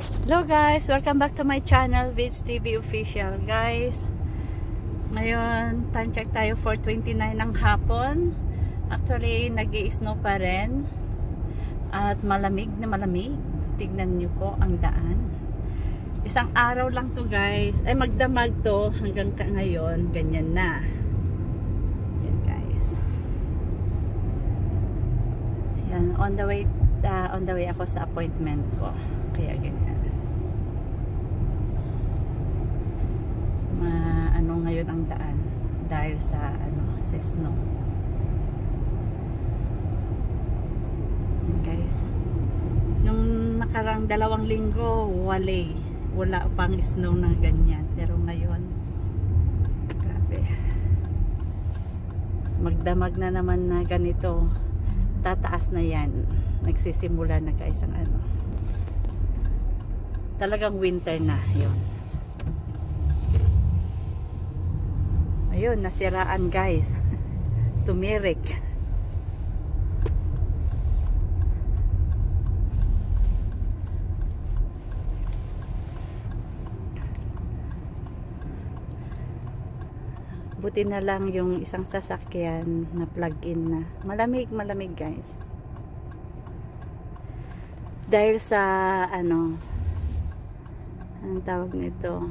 Hello guys, welcome back to my channel, Vids TV Official. Guys, ngayon time check tayo 4:29 ng hapon. Actually nag-i-snow pa rin at malamig na malamig. Tignan nyo po ang daan. Isang araw lang to guys, ay magdamag to hanggang ngayon, ganyan na. Yan guys, yan, on the way ako sa appointment ko, kaya ganyan. Ano ngayon ang daan dahil sa sa snow. Yan guys, nung nakarang 2 linggo wala pang snow na ganyan, pero ngayon grabe, magdamag na naman na ganito. Tataas na yan, nagsisimula na guys ang talagang winter na yun. Ayun, nasiraan guys. Tumirik. Buti na lang yung isang sasakyan na plug-in na. Malamig guys. Dahil sa anong tawag nito?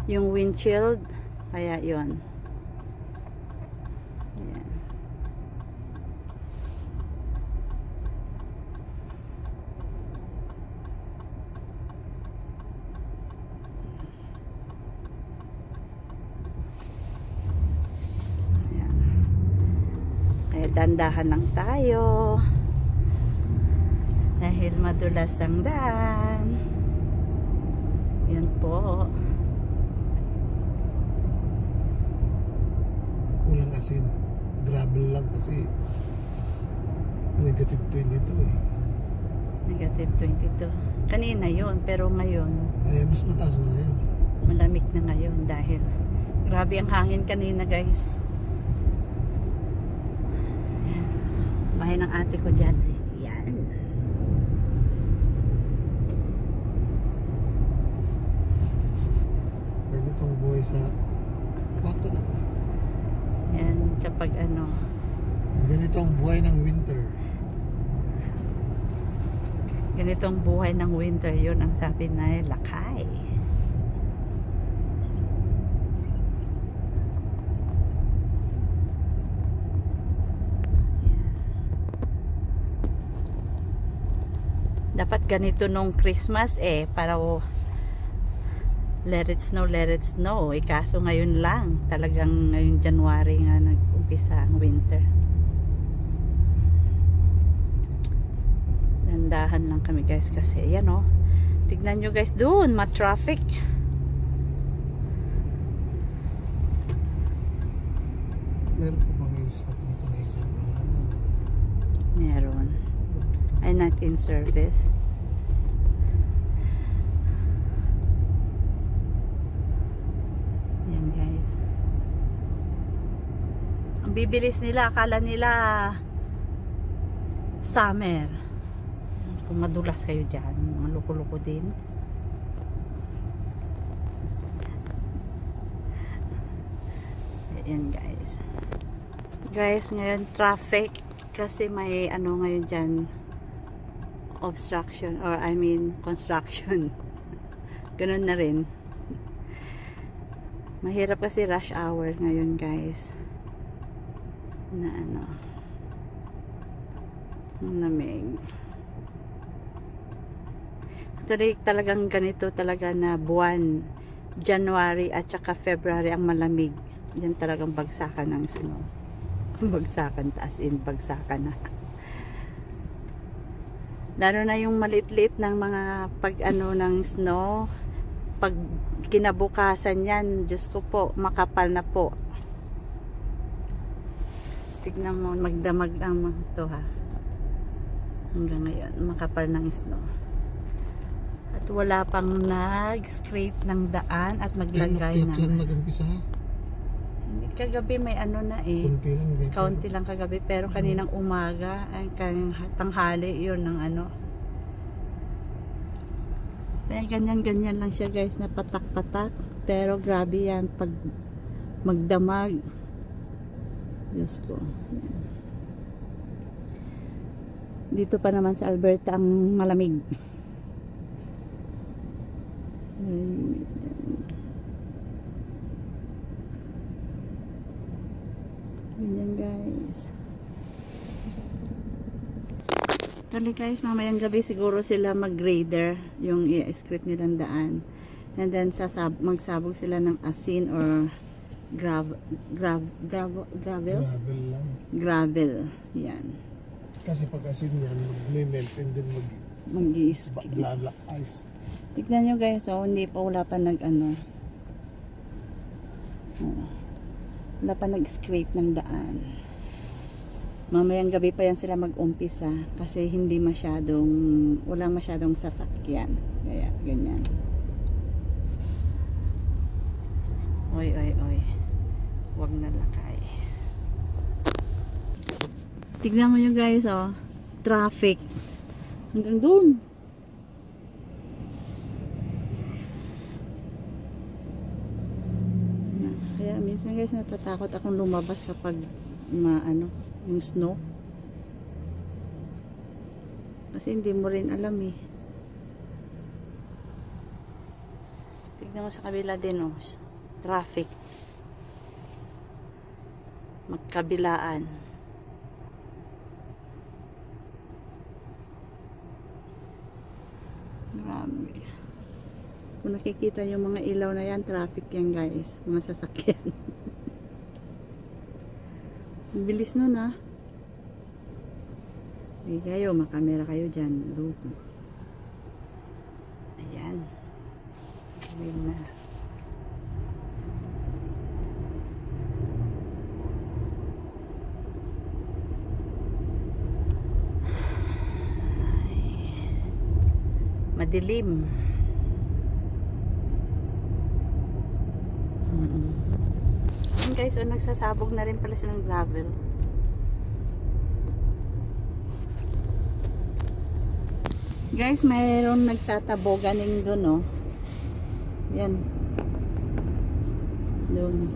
Yung windshield. Kaya yun. Ayan. Ayan. Kaya dandahan lang tayo dahil madulas ang daan. Yan po. Kulang asin, gravel lang kasi negative 22 eh. Negative 22 kanina yun, pero ngayon Ay, mas mataas na ngayon. malamig na ngayon dahil grabe ang hangin kanina guys. Ayan. Bahay ng ate ko dyan. Yan. Ganitong buhay sa kwarto na. Yan, kapag Ganitong buhay ng winter. ganitong buhay ng winter, yun ang sabi na lakay. Yan. Dapat ganito nung Christmas para let it snow. Kaso ngayon lang, talagang ngayong January nga nag-umpisa ang winter. Dandahan lang kami guys kasi yan tignan nyo guys doon, ma-traffic. Meron pa bang i-stop nito na isa? Meron. Ay, not in service. Yan guys, ang bibilis nila, akala nila summer. Kung madulas kayo dyan, maluko-luko din. Ayan guys, ngayon traffic kasi may ngayon dyan, obstruction, or I mean construction. Ganun na rin. Mahirap kasi rush hour ngayon guys, na lamig. Actually talagang ganito talaga na buwan, January at saka February ang malamig. Yan talagang bagsakan ng snow. Bagsakan, taas in bagsakan na. Lalo na yung maliit-liit ng mga ng snow, pag kinabukasan yan, Diyos ko po, makapal na po. Tignan mo, magdamag ang ito ha. Hanggang ngayon, makapal ng snow. At wala pang nag-scrape ng daan at maglagay na. Kailan nag-umpisa? Kagabi may na kaunti lang kagabi, pero kaninang umaga, kaninang tanghali, yun ng Ay, ganyan-ganyan lang siya guys, na patak-patak. Pero grabe yan pag magdamag. Diyos ko. Yan. Dito pa naman sa Alberta ang malamig. Ganyan guys. Actually guys, mamayang gabi siguro sila mag-grader yung i-script nilang daan. And then magsabog sila ng asin or gravel lang. Gravel. Yan. Kasi pag asin yan, may melt and then black ice. Tignan nyo guys, oh, wala pa wala pa nag-scrape ng daan. Mamayang gabi pa yan sila mag-umpisa kasi wala masyadong sasakyan. Kaya ganyan. Oy. Huwag na lakay. Tignan mo nyo guys, oh. Traffic. Hanggang doon. Kaya minsan guys, natatakot akong lumabas kapag yung snow. Kasi hindi mo rin alam eh. Tignan mo sa kabila din, oh. Traffic. Magkabilaan. Marami. Kung nakikita yung mga ilaw na yan, traffic yan guys. Mga sasakyan. Bilis nun ah. Hindi kayo, makamera kayo dyan. Ayan. Gawin na. Madilim. Guys, so nagsasabog na rin pala silang gravel. Guys, mayroong nagtataboganing doon, oh. Yan. Doon.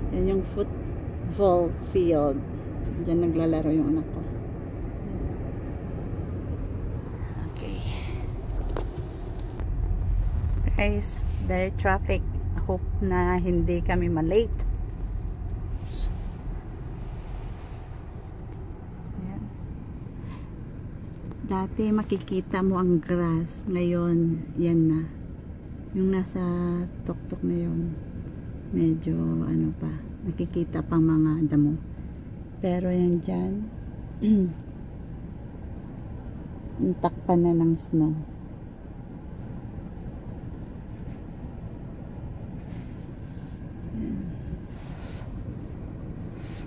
Yan yung football field. Diyan naglalaro yung anak ko. Okay. Guys, very traffic. I hope na hindi kami malate. Yan. Dati makikita mo ang grass. Ngayon, yan na. Yung nasa tuktok na yun. Medyo pa, nakikita pang mga damo. Pero yan dyan, takpan na ng snow.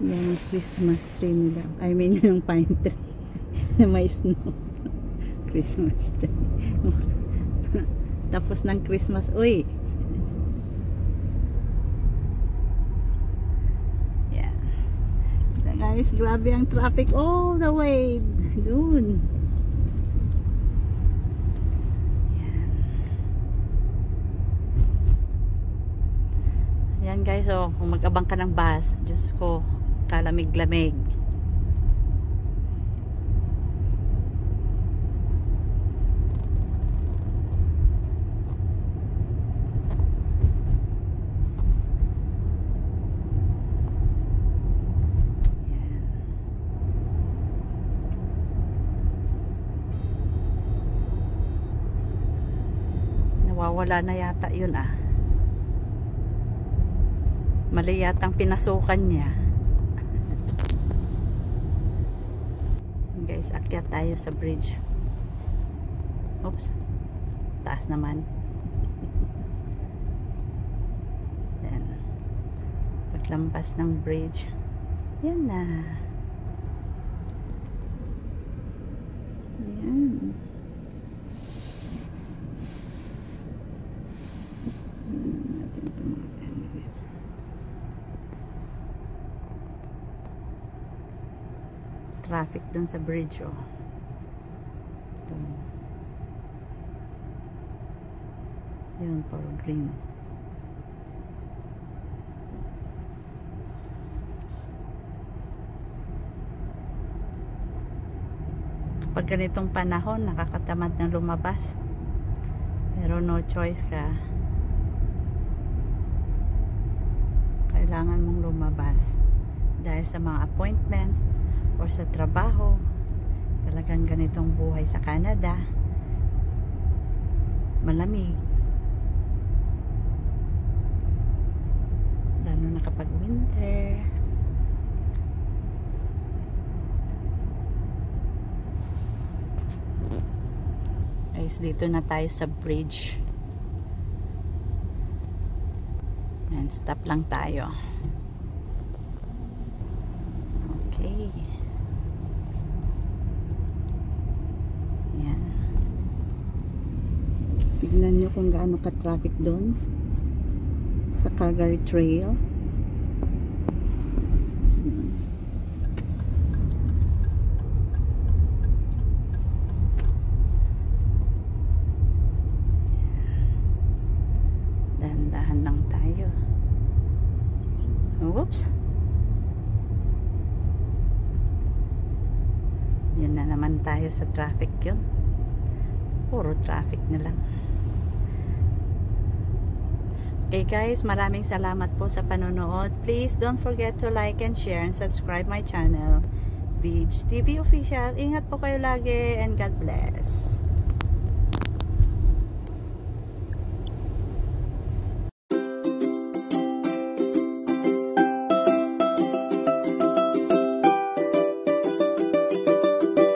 Yan yung Christmas tree nila. I mean yung pine tree na may snow. Christmas tree. Tapos ng Christmas, uy! Guys, grabe ang traffic all the way doon. Yan guys, oh, kung mag-abang ka ng bus, Diyos ko, kalamig-lamig. Wala na yata yun ah. Mali yatang pinasukan niya. Guys, akyat tayo sa bridge. Oops. Taas naman. Yan. Paglampas ng bridge. Yan na. Yan. Ito mga 10 minutes. Traffic dun sa bridge, oh. Ito. Yun, for green. Kapag ganitong panahon, nakakatamad ng lumabas. Pero no choice ka. Kailangan mong lumabas. Dahil sa mga appointment or sa trabaho. Talagang ganitong buhay sa Canada. Malamig. Lalo na kapag winter. Guys, dito na tayo sa bridge. And stop lang tayo. Okay. Yan. Tignan nyo kung gaano ka-traffic doon sa Calgary Trail. Dahan-dahan lang tayo. Oops. Yan na naman tayo sa traffic yun. Puro traffic na lang. Okay guys, maraming salamat po sa panonood. Please don't forget to like and share and subscribe my channel, VHTV Official. Ingat po kayo lagi and God bless.